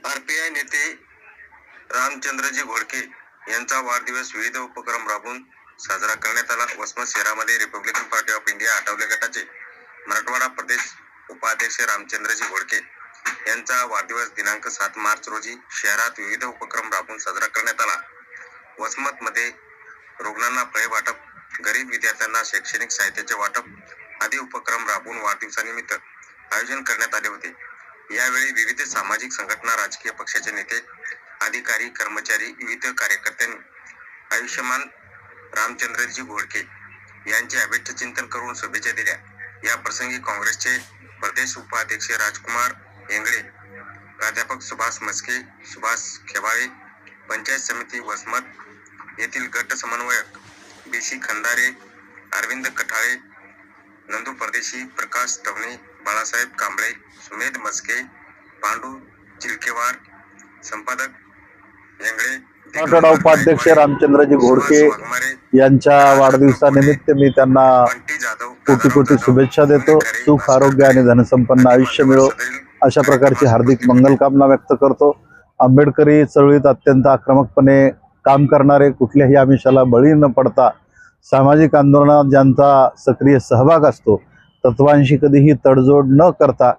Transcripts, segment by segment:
RPI नेते रामचंद्रजी घोडके यांचा वाढदिवस विविध उपक्रम राबवून साजरा करण्यात आला। वसमत शहरामध्ये Republican party of India Athawale गटाचे मराठवाडा प्रदेश उपाध्यक्ष रामचंद्रजी घोडके यांचा वाढदिवस दिनांक 7 मार्च रोजी शहरात विविध उपक्रम राबवून साजरा करण्यात आला। वसमत मध्ये रुग्णांना फळे वाटप, गरीब विद्यार्थ्यांना शैक्षणिक साहित्याचे वाटप आदी उपक्रम राबवून वाढदिवसानिमित्त आयोजन करण्यात आले होते। यावेळी विविध सामाजिक संघटना, राजकीय पक्षाचे नेते, अधिकारी, कर्मचारी, विविध कार्यकर्त्यांनी आयुष्यमान रामचंद्रजी घोडके यांचे अभिष्ट चिंतन करून शुभेच्छा दिल्या। या प्रसंगी काँग्रेसचे प्रदेश उपाध्यक्ष राजकुमार हेंगडे, प्राध्यापक सुभाष मस्के, सुभाष खेबाळे, पंचायत समिती वसमत येथील गट समन्वयक बीसी खंदारे, अरविंद कठाळे, नंदू परदेशी, प्रकाश तवणे, बाळासाहेब कांबळे, सुमेध मस्के, पांडू चिलकेवार, संपादक हेंगडे, मराठवाडा उपाध्यक्ष रामचंद्रजी घोडके यांच्या वाढदिवसानिमित्त मी त्यांना कोटी कोटी शुभेच्छा देतो। सुख, आरोग्य आणि धनसंपन्न आयुष्य मिळो अशा प्रकारची हार्दिक मंगलकामना व्यक्त करतो। आंबेडकरी चळवळीत अत्यंत आक्रमकपणे काम करणारे, कुठल्याही आमिषाला बळी न पडता सामाजिक आंदोलनात ज्यांचा सक्रिय सहभाग असतो, तत्वांशी कधीही तडजोड न करता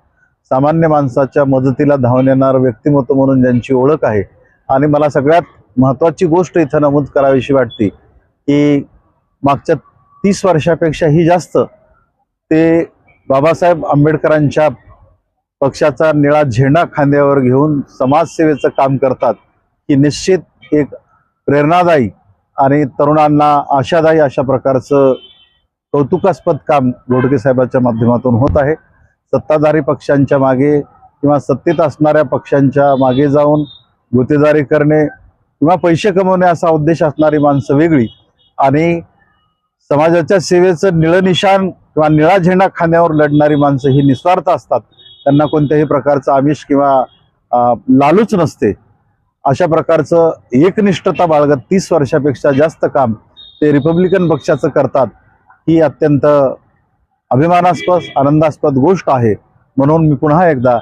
सामान्य माणसाच्या मदतीला धावून येणारं व्यक्तिमत्व म्हणून ज्यांची ओळख आहे। आणि मला सगळ्यात महत्त्वाची गोष्ट इथं नमूद करावीशी वाटते की मागच्या 30 वर्षापेक्षाही जास्त ते बाबासाहेब आंबेडकरांच्या पक्षाचा निळा झेंडा खांद्यावर घेऊन समाजसेवेचं काम करतात, की निश्चित एक प्रेरणादायी आणि तरुणांना आशादायी अशा प्रकारचं कौतुकास्पद काम घोडके साहेबांच्या माध्यमातून होत आहे। सत्ताधारी पक्षांच्या मागे किंवा सत्तेत असणाऱ्या पक्षांच्या मागे जाऊन गुतेदारी करणे किंवा पैसे कमवणे असा उद्देश असणारी माणसं वेगळी, आणि समाजाच्या सेवेचं निळं निशाण किंवा निळा झेंडा खांद्यावर लढणारी माणसं ही निस्वार्थ असतात। त्यांना कोणत्याही प्रकारचं आमिष किंवा लालूच नसते। अशा प्रकारचं एकनिष्ठता बाळगत 30 वर्षापेक्षा जास्त काम ते रिपब्लिकन पक्षाचं करतात, ही अत्यंत अभिमानास्पद, आनंदास्पद गोष्ट आहे। म्हणून मी पुन्हा एकदा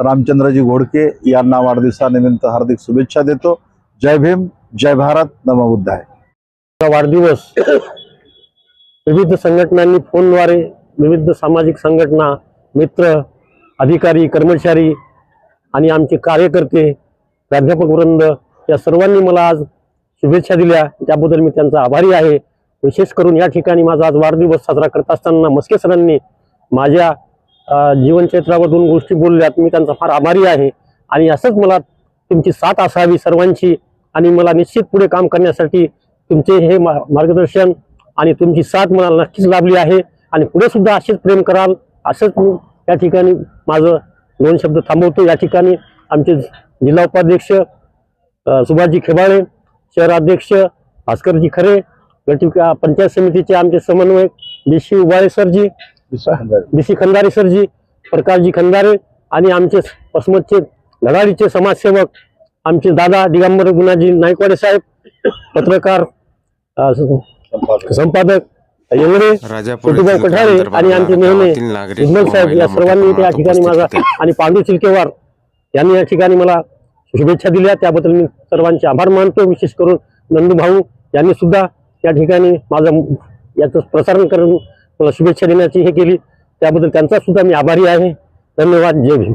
रामचंद्रजी घोडके यांना वाढदिवसानिमित्त हार्दिक शुभेच्छा देतो। जय भीम, जय भारत, नमो बुद्धाय। वाढदिवस विविध संघटनांनी फोनद्वारे, विविध सामाजिक संघटना, मित्र, अधिकारी, कर्मचारी आणि आमचे कार्यकर्ते, प्राध्यापक वृंद या सर्वांनी मला आज शुभेच्छा दिल्या, त्याबद्दल मी त्यांचा आभारी आहे। विशेष करून या ठिकाणी माझा आज वाढदिवस साजरा करत असताना मस्के सरांनी माझ्या जीवनचरित्रावर 2 गोष्टी बोलल्यात, मी त्यांचा फार आभारी आहे। आणि असंच मला तुमची साथ असावी सर्वांची, आणि मला निश्चित पुढे काम करण्यासाठी तुमचे हे मार्गदर्शन आणि तुमची साथ मला नक्कीच लाभली आहे। आणि पुढे सुद्धा असेच प्रेम कराल, असंच मी या ठिकाणी माझं 2 शब्द थांबवतो। या ठिकाणी आमचे जिल्हा उपाध्यक्ष सुभाषजी खेबाळे, शहराध्यक्ष भास्करजी खरे, पंचायत समितीचे आमचे समन्वयक बीसी उबाळे सरजी, बीसी खंदारे सरजी, प्रकाशजी खंदारे, आणि आमचे वसमतचे लढाईचे समाजसेवक आमचे दादा दिगंबर गुणाजी नाईकवाडे साहेब, पत्रकार, संपादक हेंगडे, कठाळे आणि आमचे मेहने विमल साहेब, या सर्वांनी त्या ठिकाणी माझा, आणि पांडू चिलकेवार यांनी या ठिकाणी मला शुभेच्छा दिल्या, त्याबद्दल मी सर्वांचे आभार मानतो। विशेष करून नंदू भाऊ यांनी सुद्धा या ठिकाणी माझं याचं प्रसारण करून मला शुभेच्छा देण्याची हे केली, त्याबद्दल त्यांचा सुद्धा मी आभारी आहे। धन्यवाद। जय भीम।